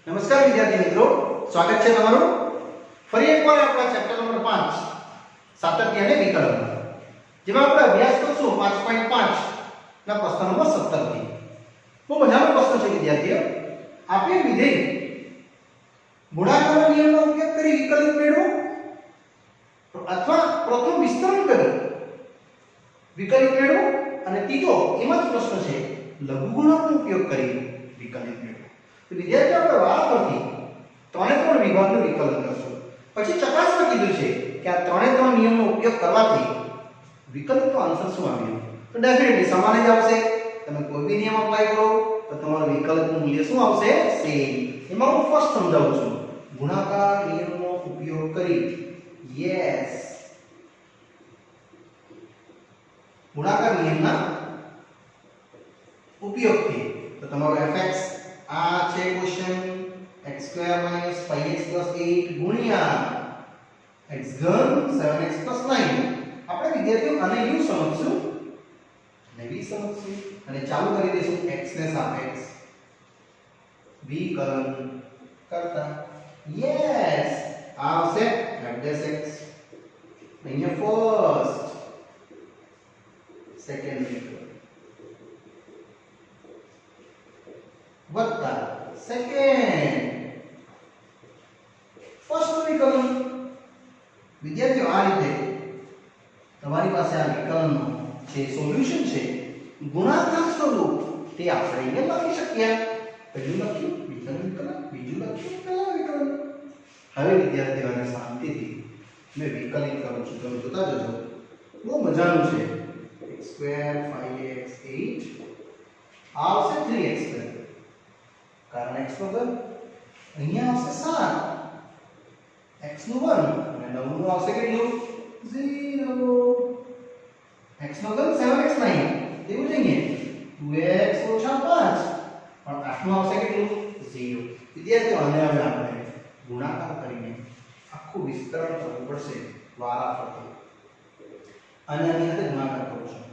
નમસ્કાર વિદ્યાર્થી મિત્રો, સ્વાગત છે તમારું ફરી એકવાર આપણા ચેપ્ટર નંબર 5 સાતત્ય અને વિકલન, જેમાં આપણે અભ્યાસ કરશું 5.5 ના પ્રશ્ન નંબર 17 થી. બહુ મજાનો પ્રશ્ન છે વિદ્યાર્થીઓ. આપેલ વિધેય ગુણાકારના નિયમનો ઉપયોગ કરી વિકલિત મેળવો અથવા પ્રથમ વિસ્તરણ કરી વિકલિત મેળવો, અને ત્રીજો એમાં જ પ્રશ્ન છે લઘુગુણકનો ઉપયોગ કરી વિકલિત મેળવો. તો વિદ્યાર્થીઓ આપણે વારાફરતી ત્રણે ત્રણ વિભાગનું વિકલન કરશું. પછી ચકાસવા કીધું છે કે આ ત્રણે ત્રણ નિયમનો ઉપયોગ કરવાથી વિકલિતનો આન્સર શું આવ્યો. તો ડેફિનેટલી સમાન જ આવશે. તમે કોઈ બી નિયમ અપ્લાય કરો તો તમારું વિકલિતનું મૂલ્ય શું આવશે? સેમ. એમાં હું ફર્સ્ટ સમજાવું છું. ગુણાકાર નિયમનો ઉપયોગ કરી, યસ, ગુણાકાર નિયમના ઉપયોગથી તો તમારો fx આ છે ક્વેશ્ચન x² - 5x + 8 ગુણ્યા x ઘન 7x + 9. આપણે વિદ્યાર્થીઓ આને યુ સમજશું અને v સમજશું અને ચાલુ કરી દઈશું x ને સાપેક્ષ વિકલન કરતા. યસ, આ આવશે f'(x) અહીંયા ફર્સ્ટ, સેકન્ડ વિકલન વત્તા સેકન્ડ ફર્સ્ટ વિકલન. વિદ્યાર્થીઓ આ રીતે તમારી પાસે આ વિકલનનો જે સોલ્યુશન છે ગુણાકાર સ્વરૂપ તે આપણે અહીંયા લખી શકીએ. પહેલું લખ્યું બીજું વિકલન, બીજું લખ્યું પહેલું વિકલન. હવે વિદ્યાર્થીઓને શાંતિથી મેં વિકલિત કરું છું, તમે જોતા જજો. બહુ મજાનું છે. x² 5x 8 આવશે 3x², કારણ x નો ઘન. અહીંયા આવશે 7, x નું 1 અને 9 નું આવશે કેટલું? 0. x નો ઘન 7x 9 તેવું જ અહીંયા 2x - 5 પણ 8 નું આવશે કેટલું? 0. વિદ્યાર્થીઓ આને હવે આપણે ગુણાકાર કરીને આખું વિસ્તરણ કરવું પડશે વારાફરતી. અને આની સાથે ગુણાકાર કરું છું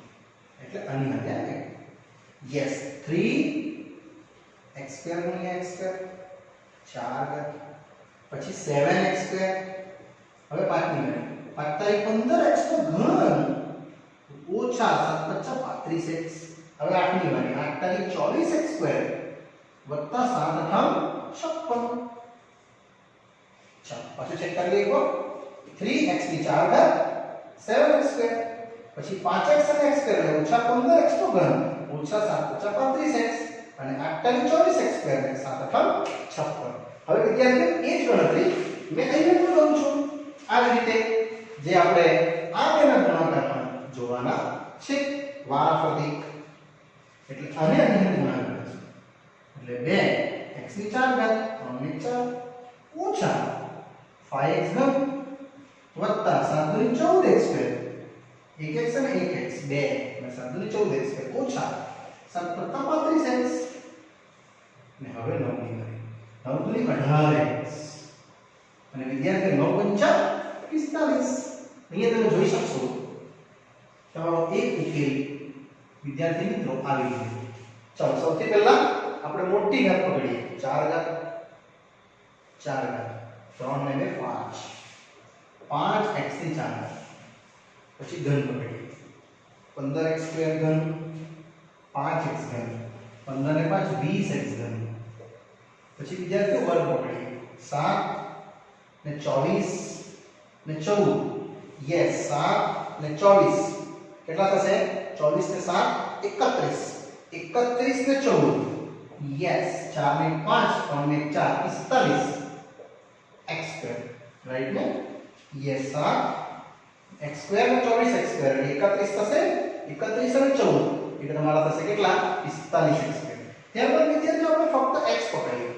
એટલે આની સાથે આવે. યસ, 3x² * x², 4 પછી 7x², હવે 5 ની ગણતરી. 5 * 15x નો ઘન ઓછા 7 * 35x. હવે 8 ની ગણતરી. 8 * 24x² વત્તા 7 * 56. ચાલો પાછું ચેક કરી લઈએ. 3x ની 4 ઘાત 7x², પછી 5x અને x² એટલે ઓછા 15x નો ઘન ઓછા 7 * 35x અને 8 * 24x² ને 7 * 56. હવે વિદ્યાર્થીઓ એ જ ગણતરી મેં અહીંયા પણ કરું છું. આ જ રીતે જે આપણે આ બેના ગુણાકાર પણ જોવાના છે વારાફરતી. એટલે આને અહીંયા ગુણાકાર કરીશું એટલે 2x ની 4 ઘાત 3 ની 4 ઓછા 5x ઘન વત્તા 7 * 14x², 1x અને 1x 2 અને 7 * 14x² ઓછા 7 + 35x. ને હવે 9 ની ગણતરી. 9 * 18x અને વિદ્યાર્થીઓ 9 * 5 = 45. અહીંયા તમે જોઈ શકશો તમારો એક ઉકેલ વિદ્યાર્થી મિત્રો આવી ગયો. ચાલો સૌથી પહેલા આપણે મોટી ઘાત પકડીએ. 4 ઘાત 4 ઘાત 3 ને 5 5x ની 4 ઘાત. પછી ઘન પકડીએ. 15x² ઘન 5x ઘન 15 ને 5 20x ઘન. પછી વિદ્યાર્થીઓ વર્ગ પકડીએ. 7 ને 24 ને 14. યસ, 7 ને 24 કેટલા થશે? 24 ને 7 31. 31 ને 14. યસ, 4 ને 5 3 ને 4 45 x². રાઈટ ને? યસ, 7 x² ને 24x² એટલે 31 થશે. 31 અને 14 એટલે તમારા થશે કેટલા? 45x². ત્યારબાદ વિદ્યાર્થીઓ આપણે ફક્ત x પકડીએ.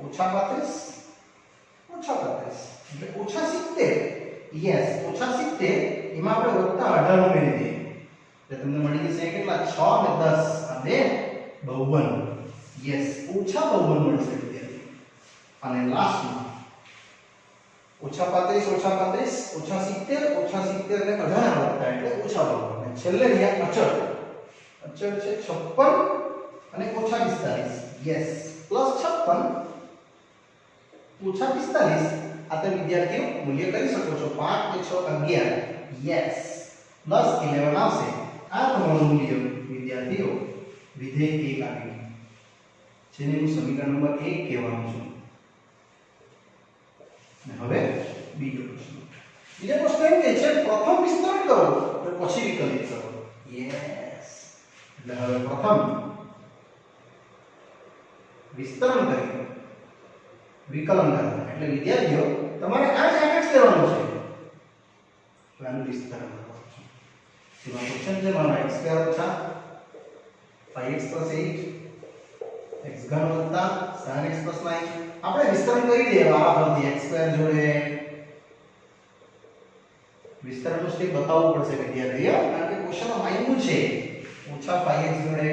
ઓછા 32 એટલે ઓછા 70. યસ, ઓછા 70 એમાં આપણે વત્તા 18 ઉમેરી દઈએ એટલે તમને મળી જશે કેટલા? 6 ને 10 અને 52. યસ, ઓછા 52 મળશે વિદ્યાર્થીઓ. અને લાસ્ટમાં ઓછા 35 ઓછા 70 ઓછા 70 એટલે 18 વત્તા એટલે ઓછા 52. અને છેલ્લે રહ્યા અચળ. અચળ છે 56 અને ઓછા 45. યસ, +56 ઓછા 45 આ તો વિદ્યાર્થીઓ મૂલ્ય કરી શકો છો 5 કે 6 11 યસ પ્લસ 11 આવશે આ તમારું મૂલ્ય વિદ્યાર્થીઓ વિધેય 1 આવ્યું જેને હું સમીકરણ નંબર 1 કહેવાનું છું અને હવે બીજો પ્રશ્ન એમ કહે છે પ્રથમ વિસ્તરણ કરો અને પછી વિકલિત કરો યસ એટલે હવે પ્રથમ વિસ્તરણ કરી વિકલન કરવાનું એટલે વિદ્યાર્થીઓ તમારે આ જ fx લેવાનું છે તો આનું વિસ્તરણ કરવાનું છે જેમાં ક્વેશ્ચન છે મારો x² ઓછા 5x + 8 x ઘન વત્તા 7x + 9 આપણે વિસ્તરણ કરી દઈએ વારાફરતી x² જોડે વિસ્તરણનું સ્ટેપ બતાવવું પડશે વિદ્યાર્થીઓ કારણ કે ક્વેશ્ચનમાં માંગ્યું છે ઓછા 5x જોડે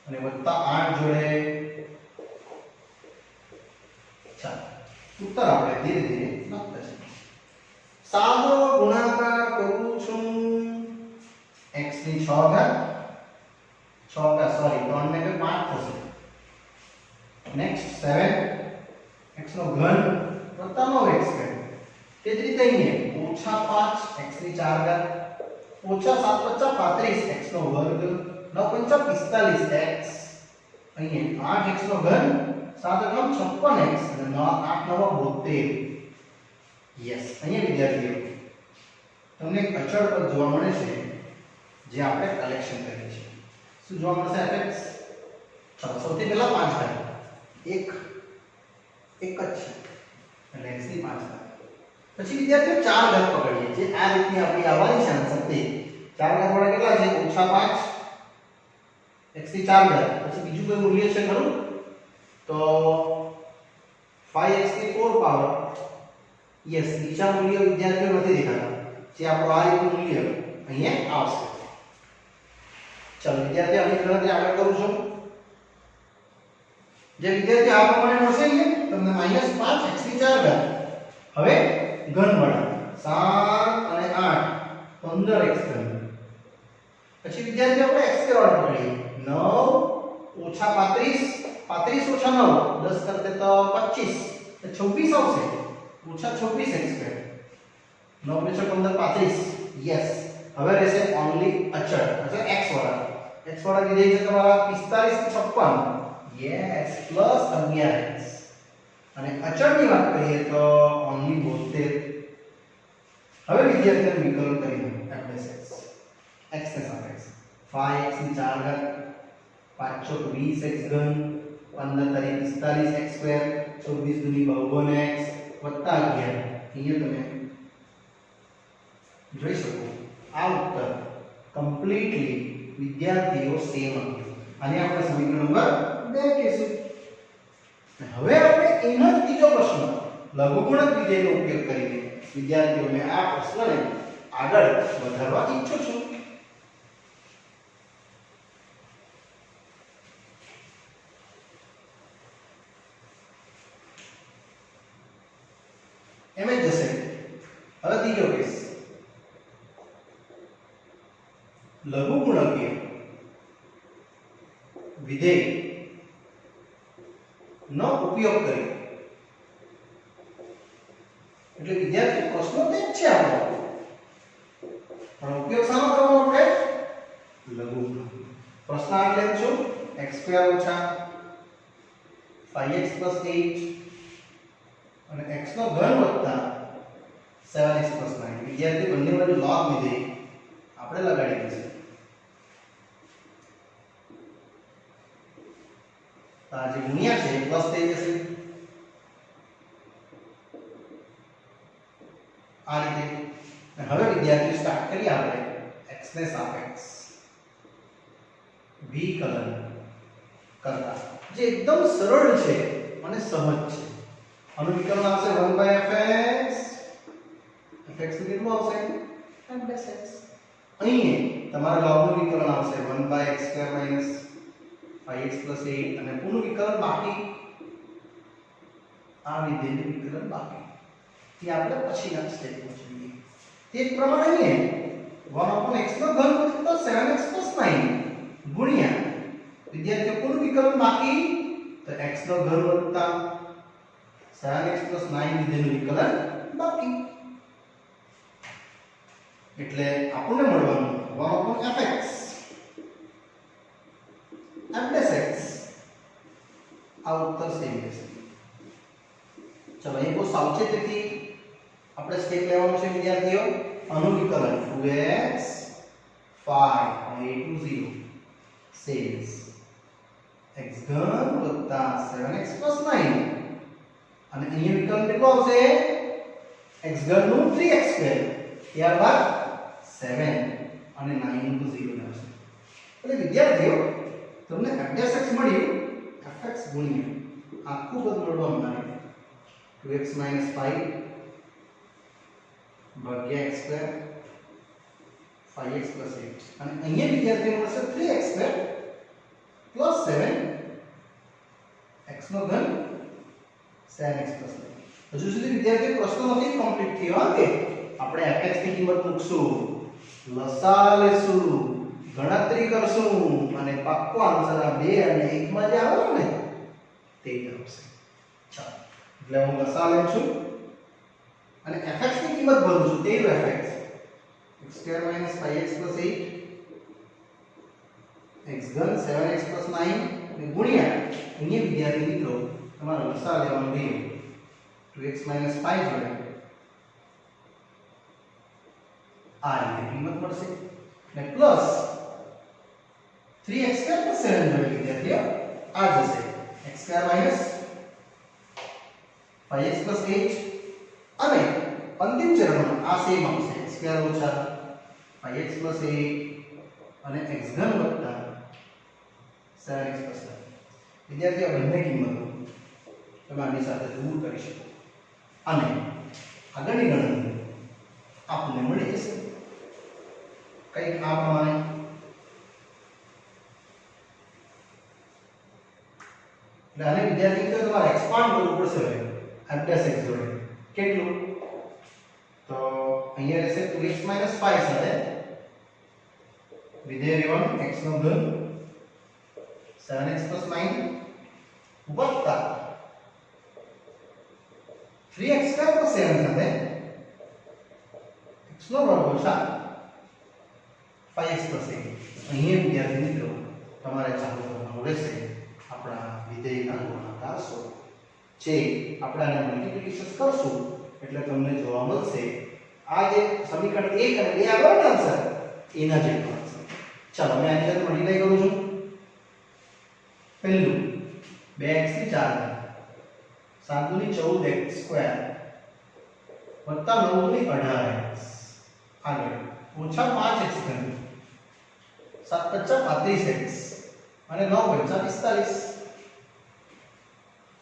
અને વત્તા 8 જોડે ચાલો ઉત્તર આપણે ધીરે ધીરે લખતા જઈએ સાદો ગુણાકાર કરું છું x ની 6 ઘાત 6 કા સોરી 3 ને 5 થશે નેક્સ્ટ 7 x નો ઘન વત્તા 9x ઘન તે જ રીતે અહીંયા ઓછા 5 x ની 4 ઘાત ઓછા 7 + 35 x નો વર્ગ 9 × 45x અહીંયા 8x નો ઘન 7 × 56x અને 8 × 9 72 યસ અહીંયા વિદ્યાર્થીઓ તમને એક અચળ પદ જોવા મળે છે જે આપણે કલેક્શન કરીએ છીએ શું જોવા મળશે fx ચાલો સૌથી પહેલા 5 ઘાત એક જ છે એટલે x ની 5 ઘાત પછી વિદ્યાર્થીઓ 4 ઘાત પકડીએ જે આ રીતની આપણી આવવાની છે આન્સર તે 4 ઘાત વડે કેટલા છે ઓછા 5 x ની 4 ઘાત પછી બીજું કોઈ મૂલ્ય છે ખરું તો 5x ની 4 પાવર યસ બીજા મૂલ્ય વિદ્યાર્થીઓ નથી દેખાતા જે આપણો આ રીતનું મૂલ્ય અહીંયા આવશે ચાલો વિદ્યાર્થીઓ આની ગણતરી આગળ કરું છું જે વિદ્યાર્થીઓ આ પ્રમાણે મળશે અહીંયા તમને -5x ની 4 ઘાત હવે ઘન વડા 7 અને 8 15x ઘન પછી વિદ્યાર્થીઓ આપણે x વાળા પકડીએ 9 ઓછા 35 35 ઓછા 9 10 કરતે તો 25 તો 26 આવશે ઓછા 26x² 9 × 6 = 35 યસ હવે રહેશે ઓન્લી અચળ એટલે x વાળા વિધેય છે તમારા 45 થી 56 યસ પ્લસ 11x અને અચળની વાત કરીએ તો ઓન્લી 72 હવે વિદ્યાર્થીઓ વિકલન કરી દો f(x) x ને સાપેક્ષ 5x ની 4 ઘાત 5 × 20x ઘન 15 × 45x², 24 × 52x વત્તા 11 અહીંયા તમે જોઈ શકો આ ઉત્તર કમ્પ્લીટલી વિદ્યાર્થીઓ સેમ આવ્યો આને આપણે સમીકરણ નંબર 2 કહીશું હવે આપણે એનો જ બીજો પ્રશ્ન લઘુગુણક વિધેયનો ઉપયોગ કરીને વિદ્યાર્થીઓને આ પ્રશ્નને આગળ વધારવા ઈચ્છું છું એમ જ જશે હવે ત્રીજો કેસ લઘુગુણકીય વિધેય નો ઉપયોગ કરી એટલે વિદ્યાર્થી પ્રશ્નો તે જ છે આપણો પણ ઉપયોગ શાનો કરવાનો આપણે લઘુગુણક પ્રશ્ન આ લેમ છું x² - 5x + 8 અને x નો ઘન વત્તા 7x + 9 વિદ્યાર્થી બંને બાજુ log વિધેય આપણે લગાડી દઈશું તો આ જે ગુણ્યા છે પ્લસ થઈ જશે આ રીતે અને હવે વિદ્યાર્થીઓ સ્ટાર્ટ કરીએ આપણે x ને સાપેક્ષ વિકલન કરતા જે એકદમ સરળ છે અને સહજ છે આનું વિકલન આવશે 1/fx fx નું કેટલું આવશે f/x અહીં તમારા લોગનું વિકલન આવશે 1/x² - 5x + 8 અને પૂર્ણ વિકલન બાકી આ વિધેયનું વિકલન બાકી તે આપણે પછીના સ્ટેપમાં જોઈએ તે પ્રમાણે અહીં 1/x નો ઘન તો 7x + 9 ગુણ્યા વિદ્યાર્થીઓ પૂર્ણ વિકલન બાકી તો x નો ઘન વત્તા 7x + 9 વિધેયનું વિકલન બાકી, એટલે આપણને મળવાનું 1/fx f'(x) આ ઉત્તર સેમ રહેશે. ચલો અહીં બહુ સાવચેતીથી આપણે સ્ટેપ લેવાનું છે વિદ્યાર્થીઓ. આનું વિકલન 2x 5 અને a to 0 સેમ્સ x ઘન વત્તા 7x + 9 અને અહીંયા વિકલન કેટલું આવશે? x ઘન નું 3x², ત્યારબાદ 7 અને 9 નું 0 આવશે. એટલે વિદ્યાર્થીઓ તમને f'(x) મળ્યું fx ગુણ્યા આખું પદ મળવા માંગે 2x - 5 ભાગ્યા x² 5x + 8 અને અહીંયા વિદ્યાર્થીઓ મળશે 3x² + 7 x નો ઘન 7x + 9. હજુ સુધી વિદ્યાર્થીઓ પ્રશ્ન નથી કમ્પ્લીટ થયો કે આપણે fx ની કિંમત મૂકશું, લસા લેશું, ગણતરી કરશું અને પાક્કો આન્સર આ 2 અને 1 માં જે આવે ને તે આવશે. ચાલો એટલે હું લસા લઉં છું અને fx ની કિંમત ભરું છું. તે fx x² - 5x + 8 x ઘન 7x + 9 અને ગુણ્યા અહીંયા વિદ્યાર્થી મિત્રો તમારે લસા લેવાનું રહ્યું 2x - 5 જોડે આ રીતે કિંમત મળશે અને પ્લસ 3x² + 7 જોડે વિદ્યાર્થીઓ આ જશે x² - 5x + 8 અને અંતિમ ચરણમાં આ સેમ આવશે x² - 5x + 8 અને x ઘન વત્તા 7x + 9. વિદ્યાર્થીઓ બંને કિંમતો તમે આની સાથે દૂર કરી શકો અને આગળની ગણતરી આપણને મળી જશે કંઈક આ પ્રમાણે. એટલે આને વિદ્યાર્થી મિત્રો તમારે એક્સપાન્ડ કરવું પડશે હવે f'(x) જોડે. કેટલું? તો અહીંયા રહેશે 2x - 5 સાથે વિધેય રહેવાનું x નો ઘન 7x + 9 વત્તા 3x² + 7 સાથે x નો વર્ગ ઓછા 5x + 8. અહીંયા વિદ્યાર્થી મિત્રો તમારે ચાલુ કરવાનું રહેશે આપણા વિધેયના ગુણાકાર સ્વરૂપ. જે આપણે આને મલ્ટીપ્લિકેશન કરશું એટલે તમને જોવા મળશે આ જે સમીકરણ 1 અને 2 આગળ આન્સર એના જેટલો આવશે. ચાલો મેં આની સાથે મલ્ટીપ્લાય કરું છું. પહેલું 2x ની 4 7 દુની 14x² વત્તા 9 દુની 18x આગળ ઓછા 5x ઘન 7 × 5 = 35x અને 9 × 5 = 45.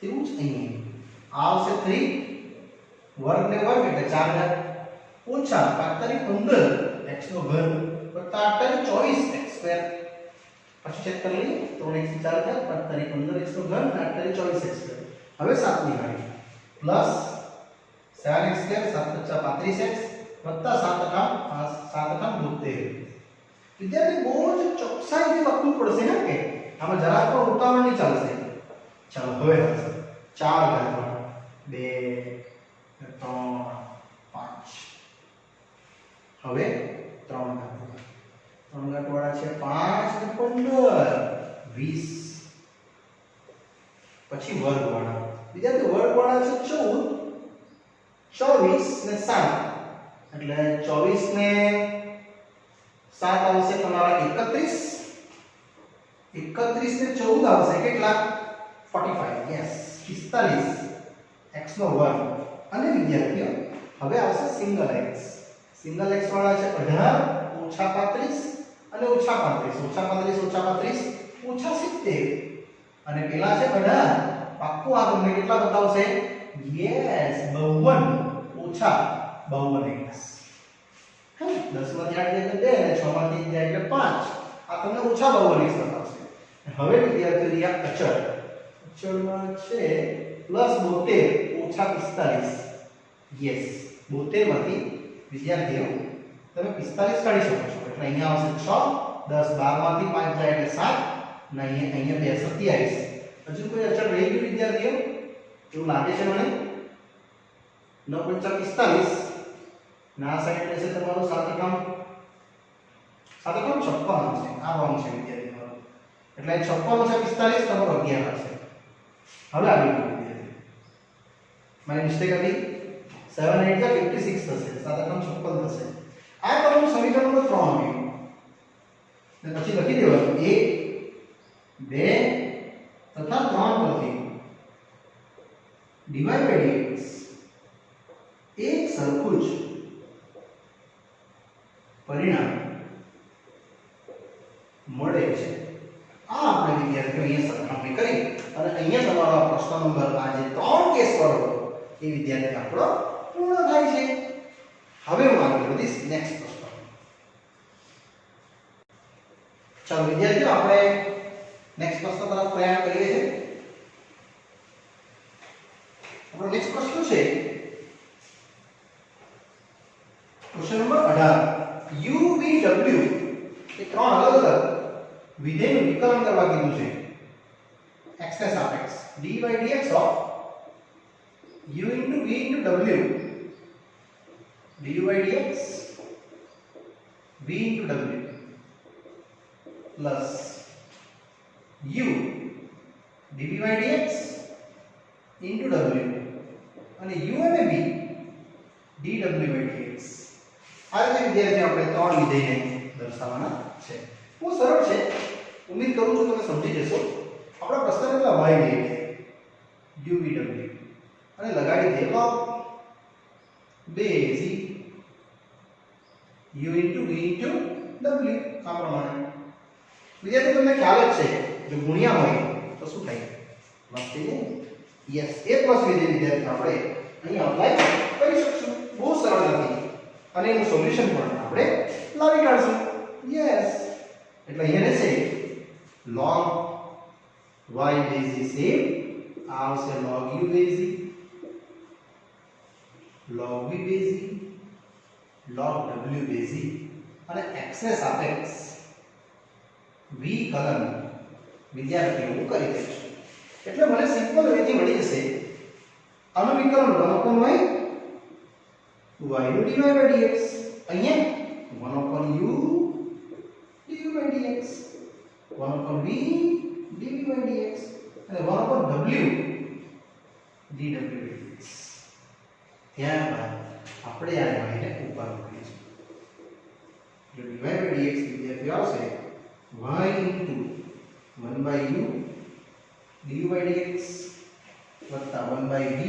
તેવું જ અહીં આ આવશે 3 વર્ગ ને વર્ગ એટલે 4 ઓછા 5 × 15 x નો ઘન વત્તા 8 × 24x². પછી ચેક કરી લઈએ 3x ની 4 થાય 5 × 15 x નો ઘન અને 8 × 24x². હવે 7 ની ઘાડી પ્લસ 7x² 7 × 35x વત્તા 7 × 72. વિદ્યાર્થી બહુ જ ચોકસાઈથી લખવું પડશે ને કે આમાં જરાક પણ ઉતાવળ નહીં ચાલશે. ચાલો હવે 4 ઘાતવાળા 2 3 5 હવે 3 ઘાતવાળા છે 5 ને 15 20 પછી વર્ગવાળા વિદ્યાર્થી વર્ગવાળા છે 14 ને 7 એટલે 24 ને 7 આવશે તમારા 31 ને 14 આવશે કેટલા 45 યસ 45 x નો વર્ગ. અને વિદ્યાર્થીઓ હવે આવશે સિંગલ x વાળા છે 18 ઓછા 35 અને ઓછા 35 70 અને પેલા છે 18 પાક્કું આ તમને કેટલા બતાવશે યસ 52 ઓછા 52x. 10 માંથી 8 જાય એટલે 2 અને 6 માંથી 1 જાય એટલે 5 આ તમને ઓછા 52x બતાવશે. હવે વિદ્યાર્થીઓ આ અચળમાં છે +72 ઓછા 45 યસ 72 માંથી વિદ્યાર્થીઓ તમે 45 કાઢી શકો છો એટલે અહીંયા આવશે 6 10 12 માંથી 5 જાય એટલે 7 અને અહીંયા 2 27 હજુ કોઈ અચળ રહી ગયું વિદ્યાર્થીઓ? એવું લાગે છે મને. 9 × 45 ના સાઈડ રહેશે તમારું 7 એકમ 56 છે. આ રોંગ છે વિદ્યાર્થી તમારું. એટલે 56 × 45 તમારો 11 છે. હવે આવી ગયું વિદ્યાર્થી. મારી મિસ્ટેક હતી. 7 8 = 56 થશે. 7 એકમ 56 થશે. આ તમારું સમીકરણ નંબર 3 આવ્યું. ને પછી લખી દેવાનું 1 2 તથા 3 પરથી dy by dx એક સરખું જ પરિણામ મળે છે. આ આપણે વિદ્યાર્થીઓ અહીંયા સરખામણી કરી અને અહીંયા તમારો આ પ્રશ્ન નંબર આ જે 3 કેસ વાળો એ વિદ્યાર્થી આપણો પૂર્ણ થાય છે. હવે હું આગળ વધીશ નેક્સ્ટ પ્રશ્ન. ચાલો વિદ્યાર્થીઓ આપણે નેક્સ્ટ પ્રશ્ન તરફ પ્રયાણ કરીએ છીએ. આપણો નેક્સ્ટ પ્રશ્ન છે question number 18. u v w એ ત્રણ અલગ અલગ વિધેયનું વિકલન કરવા કીધું છે. x ને સાપેક્ષ dy dx of u into v into w dy dx v into w plus u dv by dx into w અને u અને v dw by dx. આ રીતે વિદ્યાર્થીઓ આપણે ત્રણ વિધેયને દર્શાવવાના છે. બહુ સરળ છે. ઉમ્મીદ કરું છું તમે સમજી જશો. આપણા પ્રશ્ન પેલા y લઈએ u v w અને લગાડી દે log base u into v into w આ પ્રમાણે. વિદ્યાર્થીઓ તમને ખ્યાલ જ છે જો ગુણ્યા હોય તો શું થાય? પ્લસ થઈ જાય. યસ, a પ્લસ વિધેય વિદ્યાર્થી આપણે અહીં અપ્લાય કરી શકશું. બહુ સરળ નથી અને એનું સોલ્યુશન પણ આપણે લાવી કાઢશું. યસ, એટલે અહીંયા રહેશે log y બેઝ સેમ આ આવશે log u base log v base log w base અને x ને સાપેક્ષ વિકલન વિદ્યાર્થીઓ કરી દેશું. એટલે મને સિમ્પલ વેથી મળી જશે આનું વિકલન 1/y y નું dy by dx અહીંયા 1/u du by dx 1/v dv by dx અને 1/w dw by dx. ત્યારબાદ આપણે આ y ને ઉપર મૂકીશું. જો dy by dx વિદ્યાર્થીઓ આવશે y into 1/u du by dx વત્તા 1/v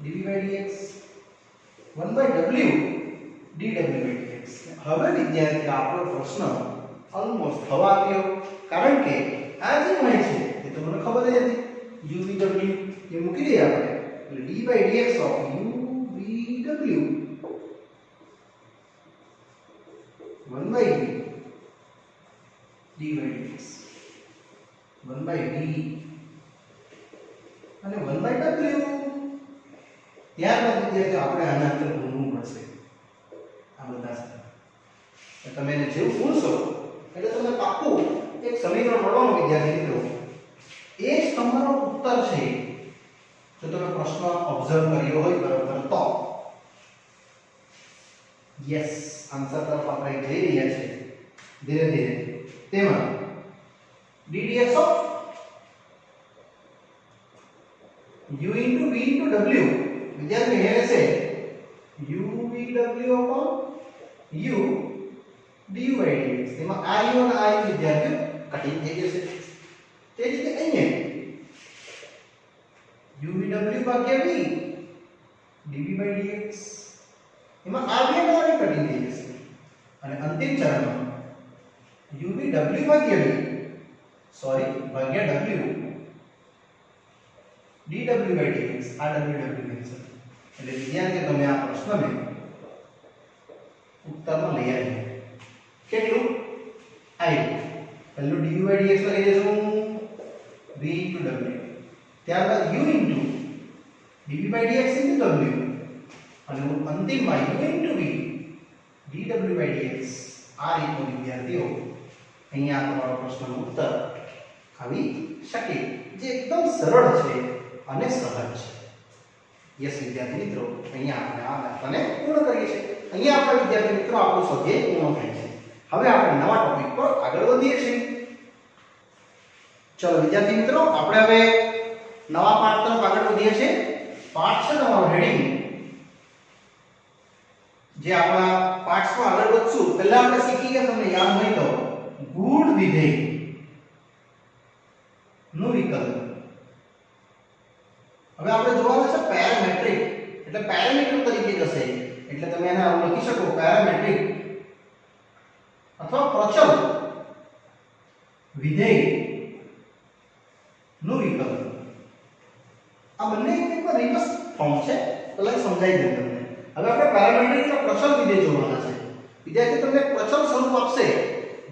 dv by dx 1/w dw by dx. હવે વિદ્યાર્થી આપણો પ્રશ્ન ઓલમોસ્ટ થવા આવ્યો, કારણ કે આ જે હોય છે એ તો મને ખબર જ હતી. u v w એ મૂકી દઈએ આપણે એટલે d by dx of u v w 1/v d by dx 1/v અને 1/w. ત્યારબાદ વિદ્યાર્થીઓ આપણે આના અંદર ગુણવું પડશે આ બધા સાથે. તમે એને જેવું ગુણશો એટલે તમને પાક્કું એક સમીકરણ મળવાનું વિદ્યાર્થી મિત્રો. એ જ તમારો ઉત્તર છે જો તમે પ્રશ્ન ઓબ્ઝર્વ કર્યો હોય બરાબર તો. યસ, આન્સર તરફ આપણે જઈ રહ્યા છીએ ધીરે ધીરે. તેમાં ddx of u into v into w વિદ્યાર્થી એ રહેશે u v w upon u du by dx. તેમાં આ u અને આ u વિદ્યાર્થીઓ કટિંગ થઈ જશે. તે જ રીતે અહીંયા u v w ભાગ્યા v dv by dx એમાં આ બે અને આ બે કટિંગ થઈ જશે. અને અંતિમ ચરણમાં u v w ભાગ્યા v ભાગ્યા w dw by dx આ w કેન્સલ. એટલે વિદ્યાર્થીઓ તમે આ પ્રશ્નને ઉત્તરમાં લઈ આવ્યા. કેટલું આવ્યું? પહેલું du by dx લખી દેશું v into w, ત્યારબાદ u into dv by dx into w અને અંતિમમાં u into v dw by dx. આ રીતનો વિદ્યાર્થીઓ અહીંયા તમારો પ્રશ્નનો ઉત્તર આવી શકે, જે એકદમ સરળ છે અને સહજ છે. યસ વિદ્યાર્થી મિત્રો, અહીંયા આપણે આ દાખલાને પૂર્ણ કરીએ છીએ. અહીંયા આપણા વિદ્યાર્થી મિત્રો આપણું સ્વાધ્યાય પૂર્ણ થાય છે. હવે આપણે નવા ટોપિક પર આગળ વધીએ છીએ. ચલો વિદ્યાર્થી મિત્રો, આપણે હવે નવા પાઠ તરફ આગળ વધીએ છીએ. પાઠ છે તમારો હેડિંગ. જે આપણા પાઠમાં આગળ વધશું પહેલા આપણે શીખી ગયા, તમને યાદ હોય તો ગુણ વિધેય નું વિકલન. હવે આપણે જોવાનું છે પેરામેટ્રિક, એટલે પેરામીટર તરીકે જશે, એટલે તમે એને આવું લખી શકો પેરામેટ્રિક અથવા પ્રચલ વિધેય નું વિકલન. આ બંને એકમાં રિવર્સ ફોર્મ છે, પહેલા સમજાવી દઉં તમને. હવે આપણે પેરામેટ્રિક અથવા પ્રચલ વિધેય જોવાના છે. વિદ્યાર્થી તમને એક પ્રચલ સ્વરૂપ આપશે,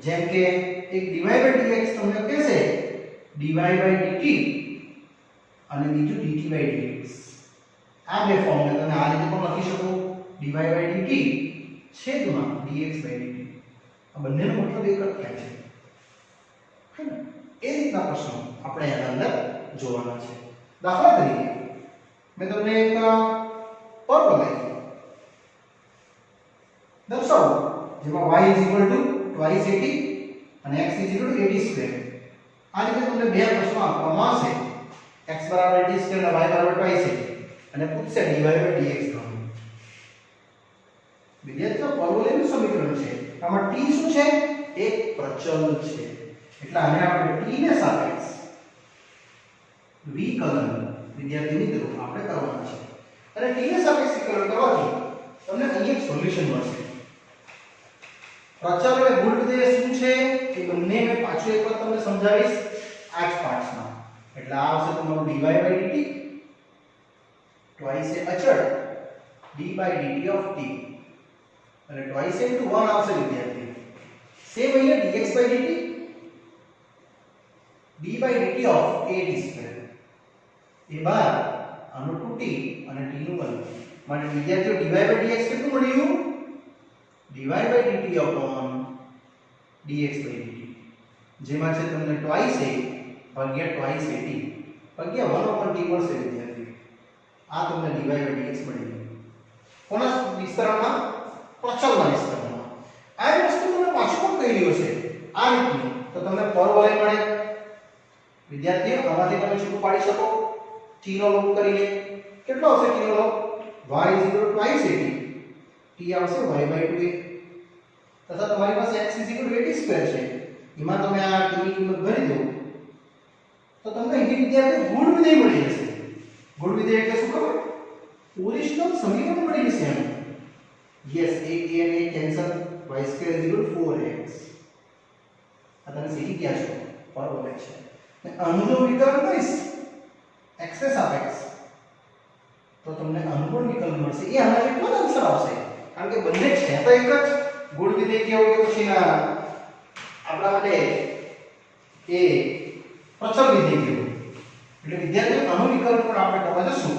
જેમ કે એક dy/dx તમને કહેશે dy/dt અને બીજું dt/dx. આ બે ફોર્મને તમે આ રીતે પણ લખી શકો dy/dt છેદમાં dx/dt. આ બંનેનો મતલબ એક જ થાય છે, હે ને? એ રીતના પ્રશ્નો આપણે આના અંદર જોવાના છે. દાખલા તરીકે મેં તમને એક પદ બનાવ્યું દર્શાવો, જેમાં y twice 80 અને x at². આ રીતે તમને બે પ્રશ્નો આપવામાં આવશે, x at² અને y twice 80, અને પૂછશે dy/dx ગણો. વિદ્યાર્થીઓ, પરવલયનું સમીકરણ છે, આમાં t શું છે? એક પ્રચલ છે, એટલે આને આપણે t ને સાપેક્ષ વિકલન વિદ્યાર્થી મિત્રો આપણે કરવાનું છે. અને t ને સાપેક્ષ વિકલન કરવાથી તમને અહીં એક સોલ્યુશન મળશે. પ્રચલ અને ગુણ વિધેય શું છે એ બંને મેં પાછું એકવાર તમને સમજાવીશ આ જ પાઠમાં. એટલે આ આવશે તમારું dy/dt twice અચળ d/dt of t, અને twice into 1 આવશે વિદ્યાર્થી. સેમ અહીંયા dx/dt d/dt of at². એ બાદ આનું 2t અને t નું બને. માટે વિદ્યાર્થીઓ dy/dx કેટલું મળ્યું? dy/dt upon dx/dt, જેમાં છે તમને twice a ભાગ્યા twice at ભાગ્યા 1 upon t મળશે વિદ્યાર્થી. આ તમને dy/dx મળી ગયું. કોના વિસ્તરણમાં? પ્રચલના વિસ્તરણમાં. આ વસ્તુ તમને પાછું પણ કહેલી હશે આ રીતની, તો તમને પરવલય મળે. વિદ્યાર્થીઓ, આમાંથી તમે શું પાડી શકો? t નો લોપ કરીને કેટલો આવશે? t no લોપ y twice at, t આવશે y/2a, તથા તમારી પાસે x at² છે, એમાં તમે આ t ની કિંમત ભરી દો તો તમને અહીં વિદ્યાર્થીઓ ગુણ વિધેય મળી જશે. ગુણ વિધેય એટલે શું ખબર? ઓરિજિનલ સમીકરણ મળી જશે એમ. યસ, a અને a કેન્સલ, y² 4x. આ તમે શીખી ગયા છો, બરાબર છે. અને આનું જો વિકલન કરીશ x ને સાપેક્ષ તો તમને અનુકૂળ વિકલન મળશે. એ આના જેટલો જ આન્સર આવશે, કારણ કે બંને છે તો એક જ. ગુણ વિધેય કેવું કે પછી ના આપણા માટે એ પ્રચલ વિધેય કેવું. એટલે વિદ્યાર્થીઓ, આનું વિકલન પણ આપણે કરવા જશું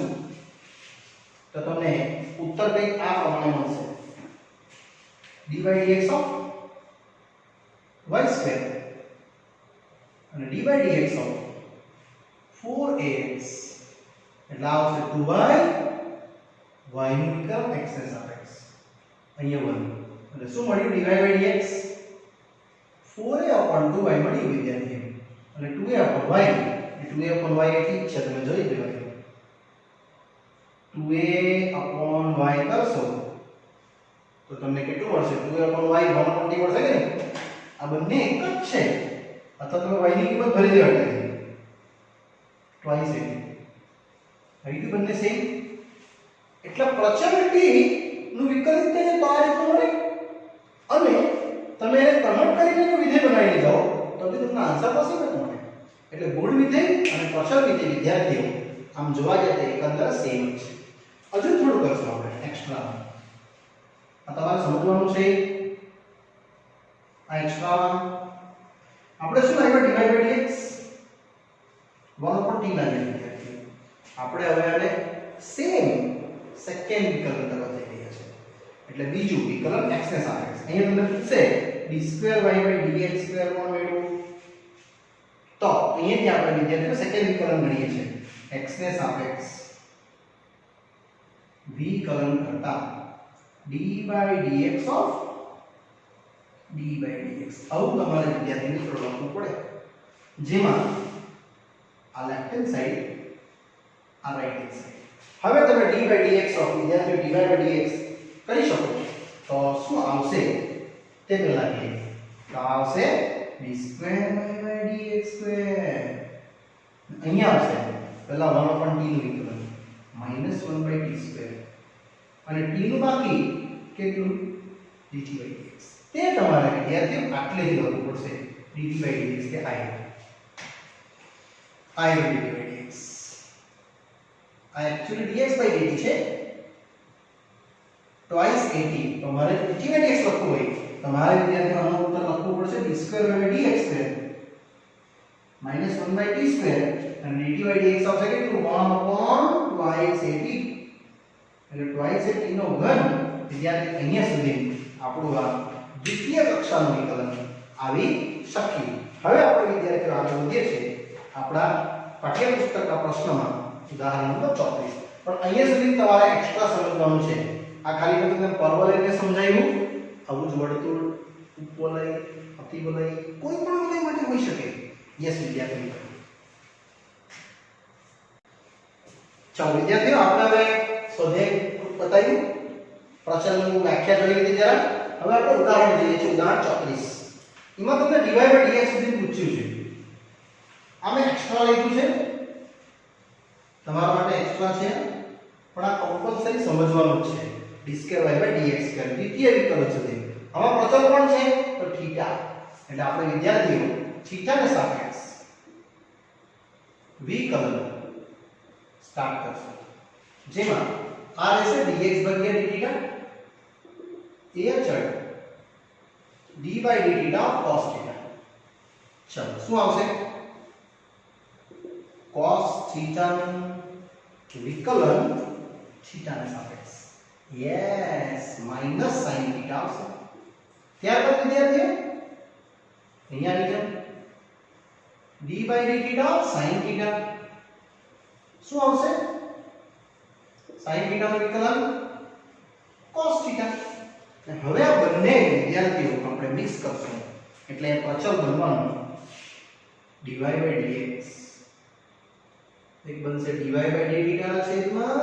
તો તમને ઉત્તર કંઈક આ પ્રમાણે મળશે dy/dx of y² અને dy/dx of 4ax, એટલે આવશે 2y, y નું વિકલન x ને સાપેક્ષ અહીંયા 1. એટલે શું મળ્યું? dy/dx 4a upon 2y મળ્યું વિદ્યાર્થીઓ, અને 2a upon y, એટલે 2a upon y એટલી છે તમે જોઈ લેવાનું. 2a upon y કરશો તો તમને કેટલું મળશે? 2a upon y 1 upon t મળશે કે નહીં? આ બંને એક જ છે, અથવા તમે y ની કિંમત ભરી દેવાની twice at. અહીંથી બંને સેમ, એટલે પ્રચલ t નું વિકલિત થઈને તો આ રીતનું મળે, અને તમે એને કન્વર્ટ કરીને જો વિધેય બનાવી જાઓ તો તમને આન્સર પોસિબલ મળે. એટલે ગુણ વિધેય અને પ્રચલ વિધેય વિદ્યાર્થીઓ આમ જોવા જાય તો એકંદર સેમ છે. હજુ થોડું કરશું આપણે એક્સ્ટ્રા. આ તમારે સમજવાનું છે. આ એક્સ્ટ્રા આપણે શું લાગ્યું? dy/dx 1 upon t લાગ્યું વિદ્યાર્થીઓ. આપણે હવે આને સેમ સેકન્ડ વિકલન કરવા જઈ રહ્યા છે, એટલે બીજું વિકલન x ને સાપેક્ષ. અહીંયા તમને પૂછશે d2y/dx² કોણ મેળવવું, તો અહીંયાથી આપણે વિદ્યાર્થીઓ સેકન્ડ વિકલન ગણીએ છીએ x ને સાપેક્ષ વિકલન કરતા d/dx ઓફ d/dx આવું તમારે વિદ્યાર્થીને લખવું પડે, જેમાં આ લેફ્ટ હેન્ડ સાઈડ આ રાઈટ હેન્ડ સાઈડ. હવે તમે d/dx ઓફ વિદ્યાર્થીઓ d/dx કરી શકો તો શું આવશે તે પહેલા કહીએ તો આવશે d2/dx2. અહીંયા આવશે પહેલા 1/t નું વિકલન -1/t2 અને t નું બાકી કેટલું dt/dx. તે તમારે વિદ્યાર્થીઓ આટલેથી લખવું પડશે dt/dx કે I dt/dx. આ એક્ચ્યુઅલી dx/dt છે twice at. તમારે dt/dx લખવું હોય તમારે વિદ્યાર્થીઓ આનો ઉત્તર લખવું પડશે d2/dx2 -1/t2 અને dt/dx આવશે કેટલું 1/twice at. એટલે twice at નો ઘન વિદ્યાર્થી અહીંયા સુધી આપણું આ દ્વિતીય કક્ષાનું વિકલન આવી શક્યું. હવે આપણે વિદ્યાર્થીઓ આગળ વધીએ છીએ આપણા પાઠ્યપુસ્તકના પ્રશ્નમાં ઉદાહરણ નંબર 34. પણ અહીંયા સુધી તમારે એક્સ્ટ્રા સમજવાનું છે. આ ખાલી મેં તમને પરવલયને સમજાવ્યું, આવું જ વર્તુળ, ઉપવલય, અતિવલય કોઈ પણ વલય માટે હોઈ શકે. યસ વિદ્યાર્થીઓ. ચાલો વિદ્યાર્થીઓ આપણે હવે સ્વાધ્યાય બતાવ્યું, પ્રચલનની વ્યાખ્યા જોઈ લીધી જરા. હવે આપણે ઉદાહરણ જોઈએ છે ઉદાહરણ 34. એમાં તમને dy/dx સુધી પૂછ્યું છે. આમે એક્સ્ટ્રા લખ્યું છે તમારા માટે એક્સ્ટ્રા છે, પણ આ કમ્પલસરી સમજવાનું જ છે. d2y/dx2 દ્વિતીય વિકલન સુધી. આમાં પ્રચલ કોણ છે તો થીટા. એટલે આપણે વિદ્યાર્થીઓ થીટાને સાપેક્ષ વિકલન સ્ટાર્ટ કરશું, જેમાં આ રહેશે dx/dθ, એ અચળ d/dθ cos θ. ચલો શું આવશે cos θ નું વિકલન થીટાને સાપેક્ષ યસ માઈનસ sin θ આવશે. ત્યારબાદ વિદ્યાર્થીઓ અહીંયા આવી જાવ d/dθ sin θ શું આવશે sin θ નું વિકલન cos θ. હવે આ બંને વિદ્યાર્થીઓ આપણે મિક્સ કરશું એટલે પ્રચલ બનવાનું dy/dx એક બનશે dy/dθ ના છેદમાં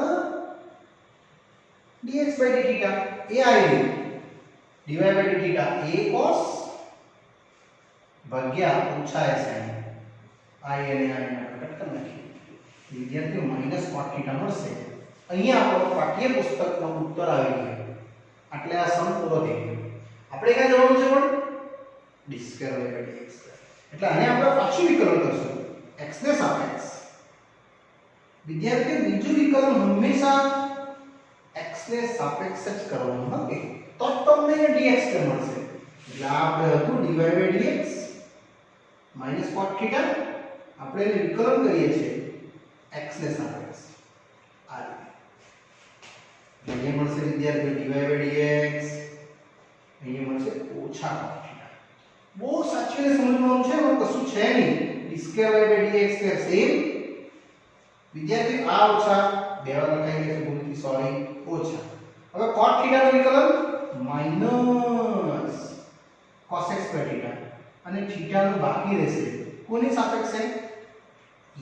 dx/dθ. એ આવી dy/dθ a cos ભાગ્યા ઓછા sin i અને i ને કટ કરી નાખીએ વિદ્યાર્થીઓ -cos θ મળશે. અહીંયા આપણો પાઠ્યપુસ્તકનો ઉત્તર આવી ગયો. એટલે આ સમ પૂરો થઈ ગયો. આપણે ક્યાં જવાનું છે પણ d2y/dx2. એટલે આને આપણે પાછું વિકલન કરશું x ને સાપેક્ષ. વિદ્યાર્થીઓ બીજું વિકલન હંમેશા x ને સાપેક્ષ જ કરવાનું ઓકે, તો તમને dx2 મળશે. એટલે આપણે હતું dy/dx -cos θ, આપણે એને વિકલન કરીએ છીએ x ને સાપેક્ષ આ રીતે. અહીંયા મળશે વિદ્યાર્થીઓ dy/dx, અહીંયા મળશે ઓછા cos θ. બહુ સાચવીને સમજવાનું છે, એમાં કશું છે નહીં. d2y/dx2 સેમ વિદ્યાર્થી આ ઓછા બે વાર લખાઈ ગયું છે ભૂલથી, સોરી, ઓછા. હવે cos θ નું વિકલન માઈનસ cos x/θ અને θ નું બાકી રહેશે કોની સાપેક્ષે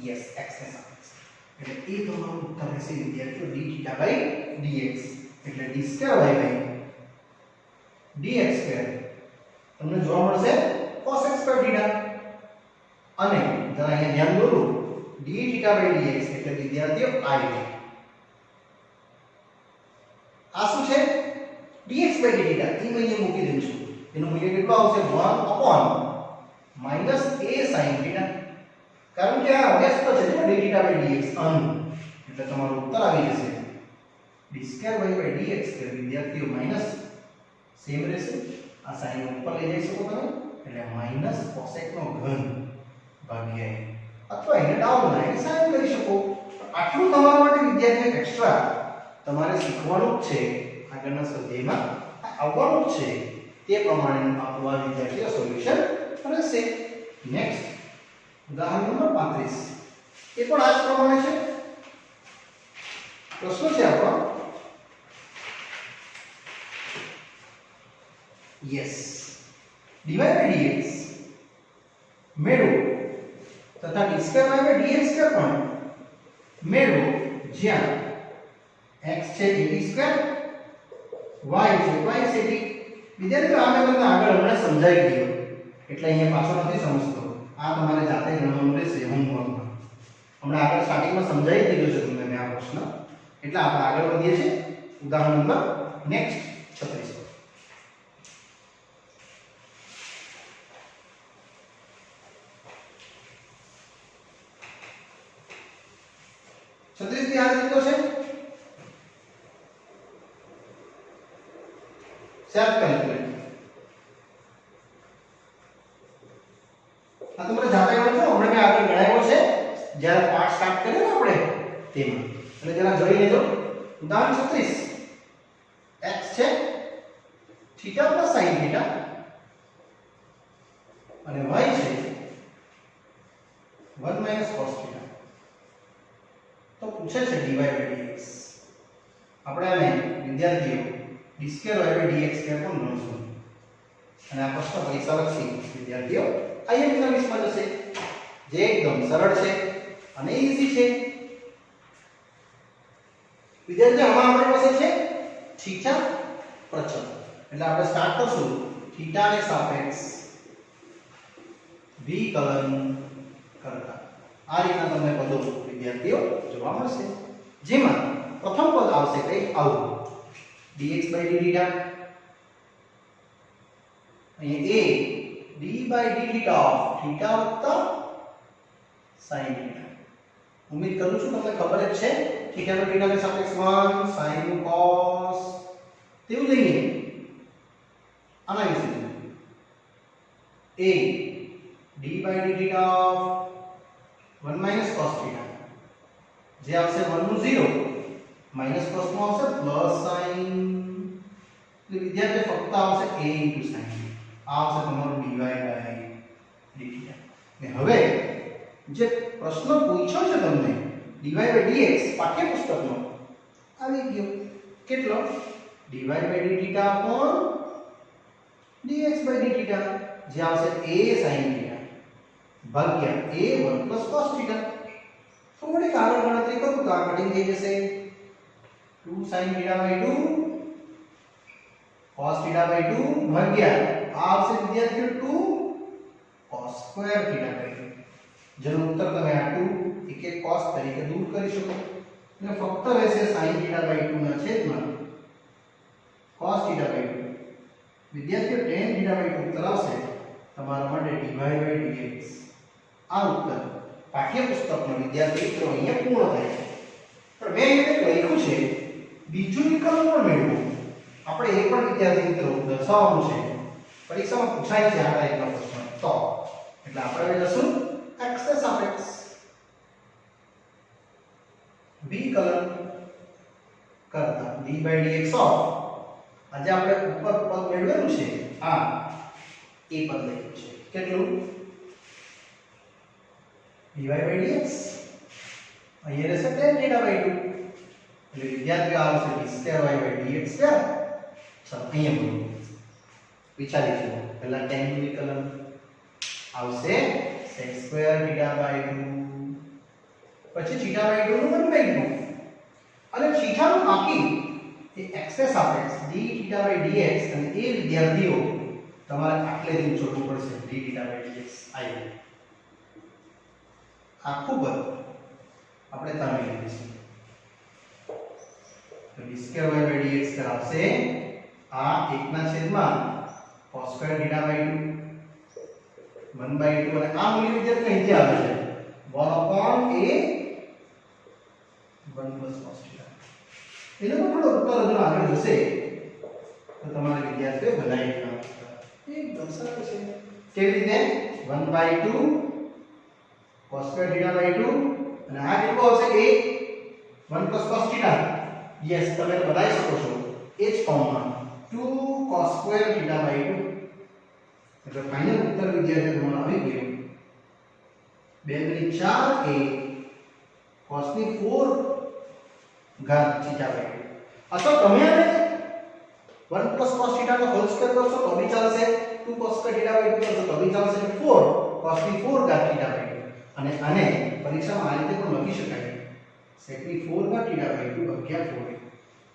યસ x ને સાપેક્ષે. એટલે એ તમારું ઉત્તર રહેશે વિદ્યાર્થીઓ dθ/dx. એટલે d2y/dx2 તમને જોવા મળશે cos x/θ અને જરા અહીંયા ધ્યાન દોરો dθ/dx એટલે વિદ્યાર્થીઓ i. આ શું છે dx/dθ. એ મેં અહીંયા મૂકી દઉં છું. એનું મૂલ્ય કેટલું આવશે 1 a sin θ. કારણ કે આ વ્યસ્ત છે dθ/dx અનુ. એટલે તમારો ઉત્તર આવી જશે d2y/dx2 વિદ્યાર્થીઓ માઈનસ સેમ રહેશે. આ સાઈન ઉપર લઈ જઈ શકો તમે એટલે cos x નો ઘન ભાગ્યા અથવા એને ડાઉન લાઈન સાઈન કરી શકો. આટલું તમારા માટે વિદ્યાર્થીઓ એક્સ્ટ્રા તમારે શીખવાનું જ છે. આગળના સ્વાધ્યાયમાં આવવાનું જ છે. તે પ્રમાણે આપણું આ વિદ્યાર્થીઓ સોલ્યુશન રહેશે. નેક્સ્ટ ઉદાહરણ નંબર 35 એ પણ આ જ પ્રમાણે છે. પ્રશ્ન છે આપણો યસ dy by dx મેળવો તથા d square y by dx square પણ મેળવો જ્યાં x છે ad square y છે y છે d. વિદ્યાર્થીઓ આ મેં તમને આગળ હમણાં સમજાવી દીધું એટલે અહીંયા પાછો નથી સમજતો. આ તમારે જાતે ગણવાનું રહેશે હોમવર્કમાં. હમણાં આગળ સ્ટાર્ટિંગમાં સમજાવી દીધું છે તમને આ પ્રશ્ન. એટલે આપણે આગળ વધીએ છીએ ઉદાહરણ નંબર નેક્સ્ટ 36. 36 ની આ રીતનો છે. સેલ્ફ કેલ્ક્યુલેટ આ તમારે જાતે ગણો છો. હમણાં મેં આગળ ગણાવ્યો છે જ્યારે પાઠ સ્ટાર્ટ કર્યો ને આપણે તેમાં. એટલે જરા જોઈ લેજો. ઉદાહરણ 36 x છે θ + sin θ અને y છે 1 - cos θ. તો પૂછે છે dy by dx. આપણે આને વિદ્યાર્થીઓ d2 y by dx પણ ગણશું અને આ પ્રશ્ન પરીક્ષા લક્ષી વિદ્યાર્થીઓ IMP ના વિષયમાં જશે જે એકદમ સરળ છે અને ઈઝી છે. વિદ્યાર્થીઓ આમાં આપણી પાસે છે θ પ્રચલ. એટલે આપણે સ્ટાર્ટ કરશું θ ને સાપેક્ષ વિકલન કરતા. આ રીતના તમને પદો વિદ્યાર્થીઓ જોવા મળશે જેમાં પ્રથમ પદ આવશે કઈ આવું dx by dθ. અહીં a d by dθ of θ sin θ. ઉમ્મીદ કરું છું તમને ખબર જ છે θ નો θ ની સાપેક્ષ 1 sin cos તેવું લઈએ આના વિશે a d by dθ of 1 - cos θ જે આવશે 1 નું 0 માઈનસ cos નું આવશે પ્લસ sin. એટલે વિદ્યાર્થી ફક્ત આવશે a sin. આ આવશે તમારું dy by dθ. ને હવે જે પ્રશ્ન પૂછ્યો છે તમને dy by dx પાઠ્યપુસ્તકનો આવી ગયો. કેટલો dy by dθ upon dx by dθ જે આવશે a sin θ ભાગ્યા a 1 + cos θ. થોડીક આગળ ગણતરી કરું તો આ કટિંગ થઈ જશે 2 sin θ by 2 cos θ by 2 ભાગ્યા આ આવશે વિદ્યાર્થીઓ 2 cos સ્ક્વેર θ by 2. જેનો ઉત્તર તમે આ 2 એક એક cos તરીકે દૂર કરી શકો અને ફક્ત રહેશે sin θ by 2 ના છેદમાં cos θ by 2. વિદ્યાર્થીઓ tan θ by 2 ઉત્તર આવશે તમારા માટે dy by dx. આ ઉત્તર પાઠ્યપુસ્તકનો વિદ્યાર્થી મિત્રો અહીંયા પૂર્ણ થાય છે. પણ મેં અહીંયા લખ્યું છે બીજું વિકલ્પ પણ મેળવો. આપણે એ પણ વિદ્યાર્થી મિત્રો દર્શાવવાનું છે. પરીક્ષામાં પૂછાય છે આ ટાઈપનો પ્રશ્ન. તો એટલે આપણે લખશું x ને સાપેક્ષ વિકલન કરતા d by dx of આજે આપણે ઉપર પદ મેળવેલું છે આ એ પદ લખ્યું છે. કેટલું dy by dx અહીંયા રહેશે tan θ by 2. એટલે વિદ્યાર્થીઓ આવશે d2 y by dx square. ચાલો અહીંયા બોલો વિચારી લો. પહેલા tan નું વિકલન આવશે sec સ્ક્વેર θ by 2 પછી θ by 2 નું 1 by 2 અને θ નું બાકી એ x ને સાપેક્ષ dθ by dx અને એ વિદ્યાર્થીઓ તમારે આટલેથી જોડવું પડશે dθ by dx આવી આખું પદ આપણે તારવી લઈશું. તો d2 y by dx આવશે આ 1 ના છેદમાં cos સ્ક્વેર θ by 2 1 by 2 અને આ મૂલ્ય વિદ્યાર્થી અહીંથી આવે છે 1 upon a 1 plus cos θ. એનો થોડો ઉત્તર હજુ આગળ જશે તો તમારે વિદ્યાર્થીઓ બનાવી દેવાનું એકદમ સરળ છે. કેવી રીતે 1 by 2 cos square θ by 2 અને આ કેટલો આવશે a 1 plus cos θ. યસ તમે બતાવી શકો છો એ જ ફોર્મમાં 2 cos square θ by 2. એટલે ફાઇનલ ઉત્તર વિદ્યાર્થીઓ તમારો આવી ગયો 2 * 4a cos ની 4 ઘાત થીટા બાય 2 અથવા તમે આને 1 + cos θ નો હોલ સ્ક્વેર કરશો તો બી ચાલશે 2 cos θ બાય 2 કરશો તો બી ચાલશે 4 cos ની 4 ઘાત θ બાય 2 અને આને પરીક્ષામાં આ રીતે પણ લખી શકાય sec ની 4 ઘાત θ બાય 2 ભાગ્યા 4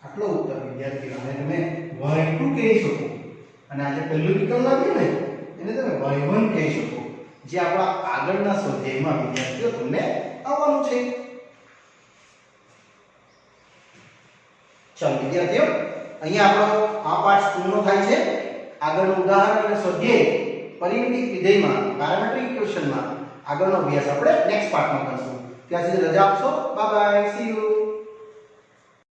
આટલો ઉત્તર વિદ્યાર્થીઓ અને તમે y2 કહી શકો અને આ જે પહેલું વિકલ્પ આવ્યું ને એને તમે y1 કહી શકો જે આપણા આગળના સ્વાધ્યાયમાં વિદ્યાર્થીઓ તમને આવવાનું છે. ચાલો વિદ્યાર્થીઓ અહીંયા આપણો આ પાઠ પૂર્ણ થાય છે. આગળનું ઉદાહરણ અને સ્વાધ્યાય પરિમિતિક વિધેયમાં પેરામેટ્રિક ઇક્વેશનમાં આગળનો અભ્યાસ આપણે નેક્સ્ટ પાર્ટમાં કરશું. ત્યાં સુધી રજા આપશો. Bye bye, C you.